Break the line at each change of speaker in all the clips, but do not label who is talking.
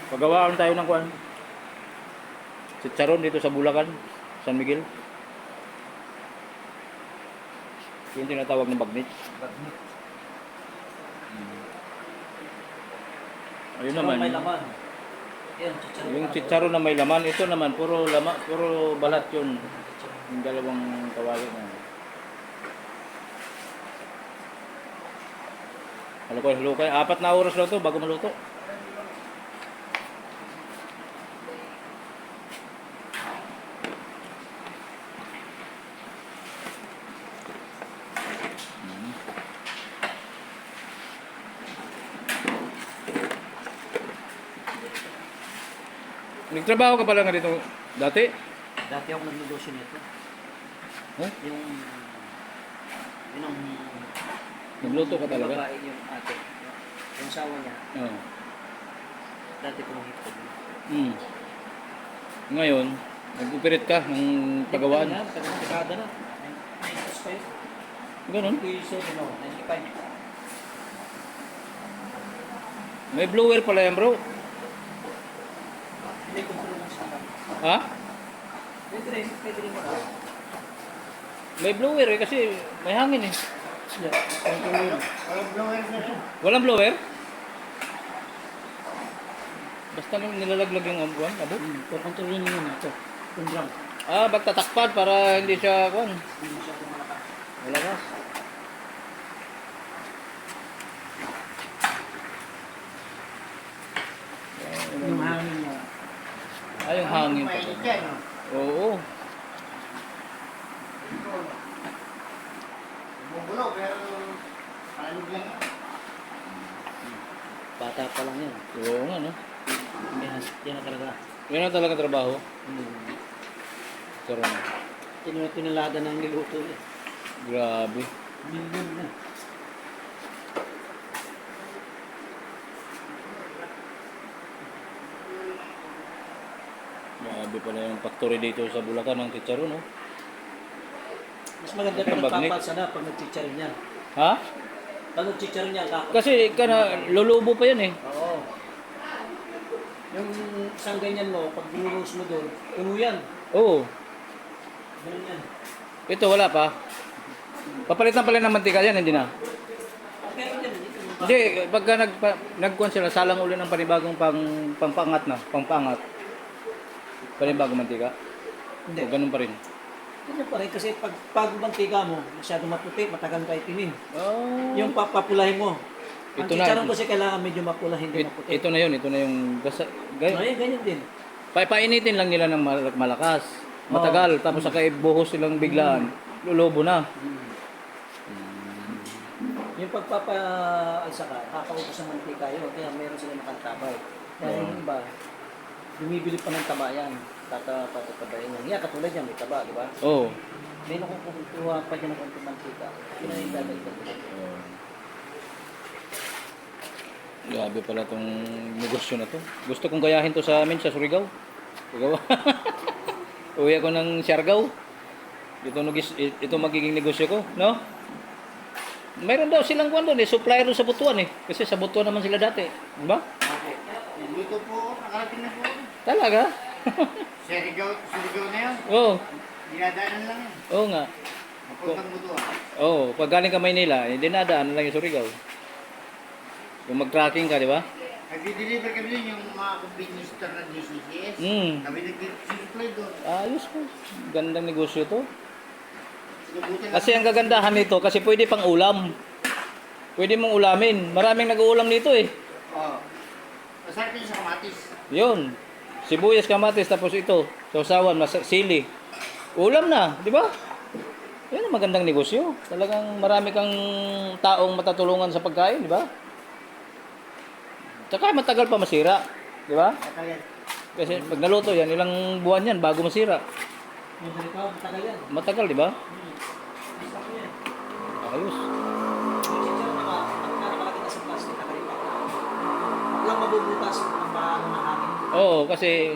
Pagawaan tayo ng kuan. Chicharon dito sa Bulacan, San Miguel. Yung tinatawag na bagnit.
Bagnit.
Ayun
Pero
naman.
may laman. Yan, chicharon.
Yung chicharon na may laman, ito naman puro puro balat yun. Yung dalawang tawagin na. Halukay. 4 na oras lang to bago maluto. Nagtrabaho ka pala nga dito dati?
Dati ako nagnegosyo nito.
Huh?
Yung
Nagluto ka talaga?
babae yung ate. Yung asawa niya.
Oo.
Dati pumahipod.
Ngayon, nag-operate ka ng pagawaan.
Tagang dekada na. 95.
Ganun?
97 no, 95.
May blower pala yan bro.
Hindi control lang sa akin.
Ha?
Pwede rin mo na.
May blower eh kasi may hangin eh.
Walang blower na rin.
Walang blower? Basta nang nilalaglag yung abuan, abo?
Kontrolin mo yun ito. Yung drum.
Ah, magtatakpan para hindi siya kuan.
Hindi mo siya malakas.
Malakas.
Yung hangin niya.
Ah, yung hangin pa. Oo.
Bumubulo, pero panig lang.
Bata pa lang yan.
Oo nga no.
Yan na talaga.
Yan ang talaga trabaho. Pero
Tinulada ng niluto eh.
grabe.
Million na.
Grabe pala yung factory dito sa Bulacan ng chicharon no.
Mas maganda pa
Ang bagnik.
nagpapalsa na pag nagchicharon yan.
Ha?
Pag nagchicharon yan, kapal.
Kasi lulubo pa yan eh.
Oo. Yung isang ganyan mo, pag binurus mo doon, puno yan.
Oo.
Ganun yan.
Ito wala pa. Papalitan pala ng mantika yan, hindi na.
Okay, yan.
Hindi, pagka nagkuhan sila, salang uli ng panibagong pangpangat na, pangpangat. Panibagong mantika.
Hindi.
O ganun pa rin.
Hindi pa rin kasi pag mantika mo, masyado maputi, matagal ka itinin.
Oh.
Yung papapulahin mo. Ang
Ito na.
chicharon kasi kailangan medyo mapula, hindi maputi.
Ito na yun, ito na yung
Ganyan din.
painitin lang nila ng malakas. Matagal, tapos saka ibuhos silang biglaan. Lulubo na.
Yung pagpapaalsa ka, kakaupos ng mantika yun, kaya meron sila nakantabay. Dahil yung iba, bumibili pa ng taba yan. Patatabayin yan. Yan, katulad yan, may taba, di ba?
Oo.
May nakukuha pa dyan ng konti mantika. Pinahidagay ka dito.
Grabe pala tong negosyo na to. Gusto kong gayahin to sa amin sa Surigao. Surigao. Uwi ako ng Siargao. Ito magiging negosyo ko, no? Mayroon daw silang kuwan doon eh, supplier doon sa Butuan eh. Kasi sa Butuan naman sila dati. Di ba?
Dito po, nakarating na po.
Talaga?
Surigao na yun.
Oo.
Dinadaanan lang yun.
Oo nga.
Napuntang butuan.
Oo, pag galing ka Maynila, dinadaan lang yung Surigao. Yung mag-tracking ka, di ba?
Nagdi-deliver kami din yung mga convenience store ng DCCS. Kami nag-supply doon.
Ayos ko. Gandang negosyo to.
Sinubutan
Kasi ang kagandahan nito, kasi pwede pang ulam. Pwede mong ulamin. Maraming nag-uulam nito eh.
Oo. Masarap yun sa kamatis.
Yun. Sibuyas, kamatis, tapos ito. Sausawan, sili. Ulam na, di ba? Yan ang magandang negosyo. Talagang marami kang taong matatulungan sa pagkain, di ba? Tsaka matagal pa masira, di ba?
Katayan.
Kasi pag naluto yan, ilang buwan yan bago masira.
Yung ganito, matagal yan.
Matagal, di ba?
Isa ko yan.
Ayos.
Yung chicharon nakalagay na sa plastic, nakalipat. Huwag lang mabubutas ang bahang ng hangin.
Oo, kasi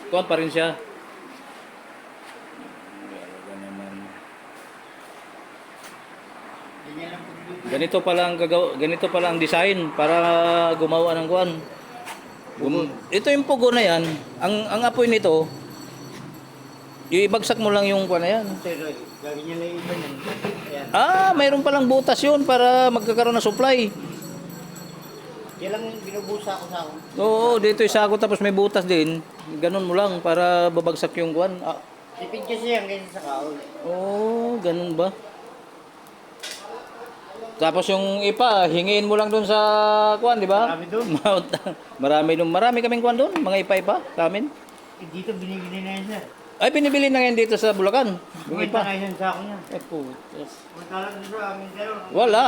kuwan pa rin siya.
Ganyan lang po dito.
Ganito pala ang design para gumawa ng kuwan. Ito yung pugo na yan. Ang apoy nito, ibagsak mo lang yung kuwan na yan.
Pero, gagawin niya na yung iba niyan. Ayan.
Mayroon palang butas yun para magkakaroon ng supply.
Yan lang yung binubusa ko sa ako.
Oo, dito yung sako tapos may butas din. Ganun mo lang para babagsak yung kuwan.
Tipid kasi yan kasi sa kahoy.
Oo, ganun ba? Tapos yung ipa, hingiin mo lang doon sa kuwan, di ba?
Marami doon.
Marami kaming kuwan doon, mga ipa-ipa sa amin.
Dito binibili na yan sir.
Ay, binibili na ngayon dito sa Bulacan. Yung
Bumenta
ipa.
nga yan sa ako niya.
Ay, putas.
Punta lang doon sa amin sir.
Wala,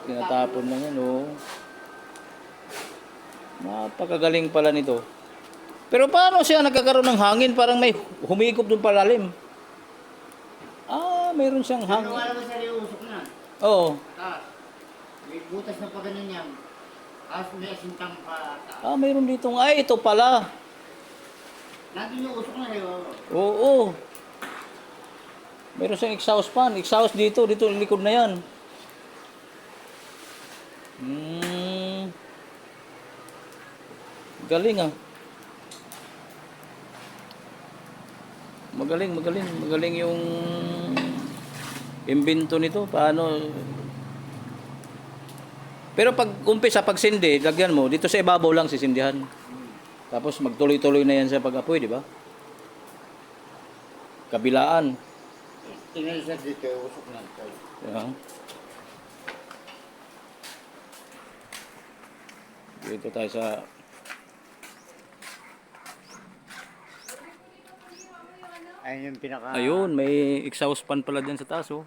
tinatapon na yan, oh. Napakagaling pala nito. Pero paano siya nagkakaroon ng hangin? Parang may humigop doon palalim. Mayroon siyang hangin.
Ano naman sir yung usok na?
Oo.
Taas. May butas na pa ganun yan. Tapos may asintang pa.
Mayroon dito. Ay, ito pala.
Nandun yung usok na rin.
Oo. Meron siyang exhaust fan. Exhaust dito yung likod na yan. Galing ah. Magaling yung imbento nito. Paano? Pero pag umpisa, pag sindi, lagyan mo, dito sa ibabaw lang sisindihan. Tapos magtuloy-tuloy na yan sa pag-apoy, di ba? Kabilaan.
Tingnan sir dito yung usok na.
Yeah. Dito tayo sa
Ayun yung pinaka...
ayun, may exhaust fan pala dyan sa taas, oh.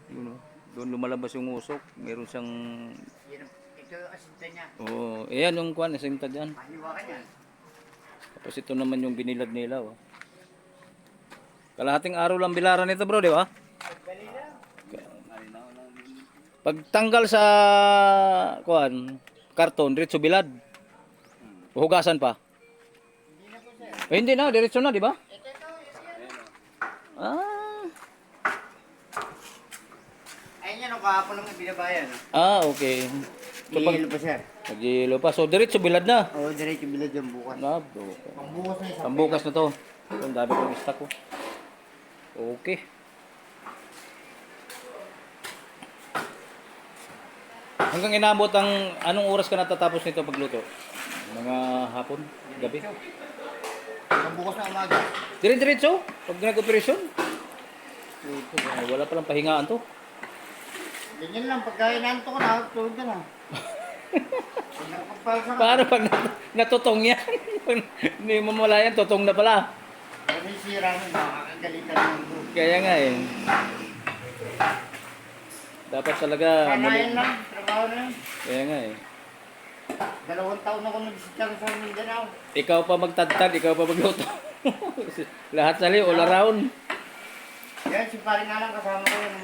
Yun, oh. Doon lumalabas yung usok. Meron siyang...
Ito yung asinta niya.
oh, ayan yung kwan, nasinta dyan.
Mahiwa ka niyan.
Tapos ito naman yung binilad nila, oh. Kalahating araw lang bilaran nito, bro, di ba? Pag tanggal sa kwan, karton, diretso bilad. Hugasan pa. Hindi na, diretso na, di ba?
Ayun yan, kahapon lang binabayan.
Okay. So, pag
Hihilo pa sir.
naghihilo pa, so diretso bilad na.
Oo, diretso bilad yung bukas. Pambukas na isang
Pambukas na to. Ang dami kong stock ko. Okay. Hanggang inabot anong oras ka natatapos nito pagluto? Mga hapon, gabi.
Pambukas na umaga.
Diretso pag nag-operasyon. Wala palang pahingaan to.
Ganyan lang, pagka inanto ko na, tulog ka na. Pag nakapalsa ka,
Paano pag natutong yan? Hindi mo mawala yan, tutong na pala.
pag may sira mo, makakagalitan mo doon.
Kaya nga eh. Dapat talaga
Kanayan lang, trabaho na yun.
Kaya nga eh.
2 taon ako nag-sitar sa Mindanao.
Ikaw pa magtadtad, ikaw pa magluto. Lahat sali, all around.
Yan, si pare nga lang kasama ko yun.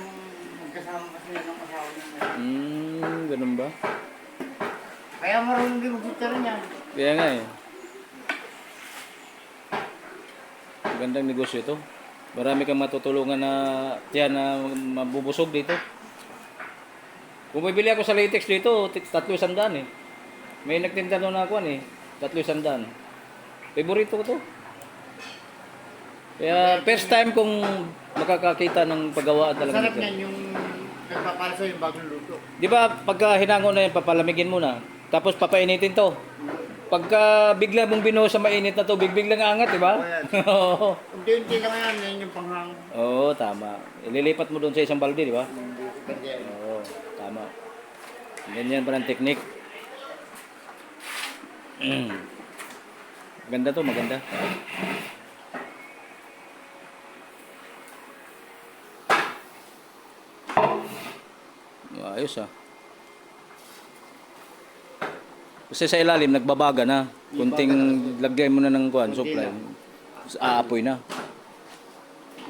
Magkasama kasi yan ng asawa niya.
Ganun ba?
Kaya marunong din mag-sitar niya.
Kaya nga eh. Magandang negosyo ito. Marami kang matutulungan na tiyan na mabubusog dito. Kung bibili ako sa latex dito, 300 eh. May nagtinda doon na ako eh. 300. Favorito ko to. Kaya first time kong makakakita ng paggawaan talaga
Sarap
nito.
niyan yung nagpapalso yung bagong luto.
Di ba pagka hinango na yan, papalamigin mo na. Tapos papainitin to. Pagka bigla mong binuhos sa mainit na tubig, biglang aangat, di ba? Oo.
Unti-unti lang yan, yan yung panghang.
Oo, tama. Ililipat mo doon sa isang balde, di ba?
Ganyan.
Oo, tama. Ganyan pa ng technique. Ganda to, maganda. Ayos ah. Kasi sa ilalim, nagbabaga na. Kunting lagay mo na ng kuhan, supply. Aapoy na.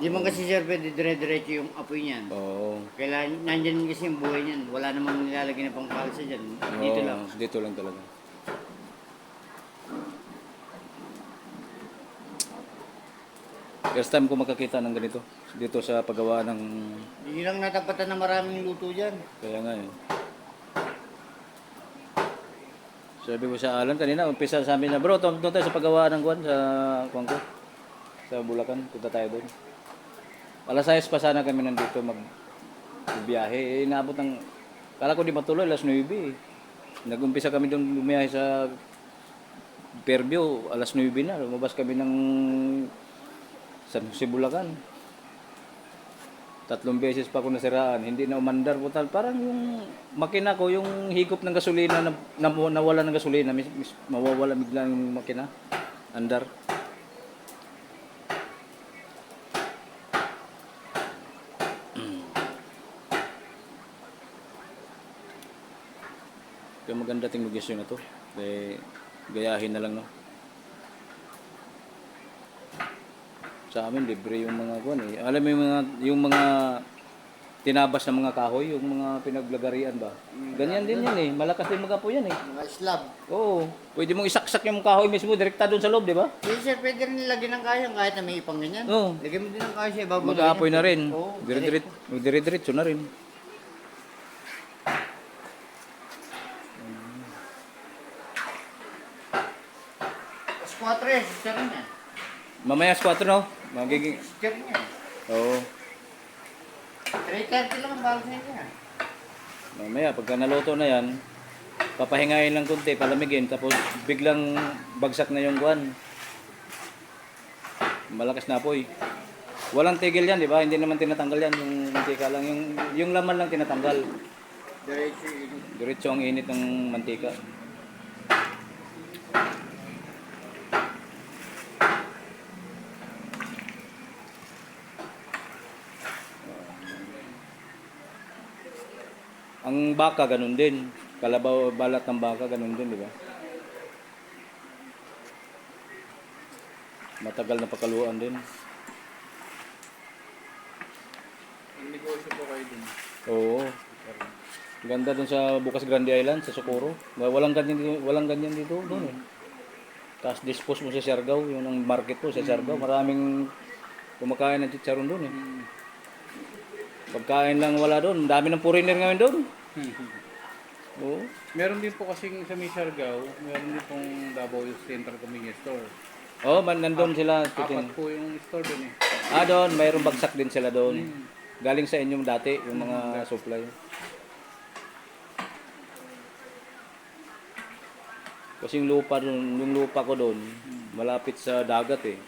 Di man kasi sir, pwede dire-diretso yung apoy niyan.
Oo.
Kailangan, nandyan kasi yung buhay niyan. Wala namang nilalagay na pang kalsa dyan. Dito
Oo,
lang.
Dito lang talaga. First time ko makakita ng ganito. Dito sa paggawa ng...
Hindi lang natapatan na maraming luto dyan.
Kaya nga eh. Sabi ko sa Alan kanina, umpisa sa amin na, bro, doon tayo sa paggawa ng kwan sa kwan ko. Sa Bulacan, punta tayo doon. Alas 6 pa sana kami nandito magbiyahe. Inaabot ng, kala ko di matuloy, alas 9 eh. Nag-umpisa kami doon bumiyahe sa Fairview, alas 9 na. Lumabas kami ng San Jose, Bulacan. 3 beses pa ako nasiraan, hindi na umandar po. Parang yung makina ko, yung higop ng gasolina, nawala ng gasolina, mawawala bigla yung makina. Andar. Kaya maganda ting logisyon na to. Kaya gayahin na lang, no. Sa amin libre yung mga kuan eh. Alam mo yung mga tinabas na mga kahoy, yung mga pinaglagarian ba? Ganyan din yan eh. Malakas din magapo yan eh.
Mga slab.
Oo. Pwede mong isaksak yung kahoy mismo direkta doon sa loob, di ba?
Hindi sir, pwede rin nilagyan ng kayang kahit na may ipang ganyan.
Oo.
Lagyan mo din ng kaya sa ibabaw.
Mag-aapoy na rin.
Oo.
Dire-diretso na rin.
Squatre, sister niya.
Mamaya sa 4, no? Magiging...
Sister niya.
Oo.
3:30 lang ang balas niya.
Mamaya, pagka naluto na yan, papahingayin lang konti, palamigin, tapos biglang bagsak na yung kuan. Malakas na apoy. Walang tigil yan, di ba? Hindi naman tinatanggal yan, yung mantika lang. Yung laman lang tinatanggal.
Diretso yun.
Diretso ang init ng mantika. Ang baka ganun din. Kalabaw, balat ng baka ganun din, di ba? Matagal na pakaluan din.
Ang negosyo po kayo din.
Oo. Ganda dun sa Bukas Grande Island, sa Socorro. Walang ganyan dito, doon eh. Tapos dispose mo sa Siargao, yun ang market po sa Siargao. Maraming kumakain ng chicharon doon eh. Pagkain lang wala doon. Ang dami ng foreigner ngayon doon. Oo.
Meron din po kasing sa Siargao, meron din pong Davao Central Convenience Store.
Oh, nandun sila.
Apat po yung store doon eh.
Doon, mayroong bagsak din sila doon. Galing sa inyong dati, yung mga supply. Kasi yung lupa ko doon, malapit sa dagat eh.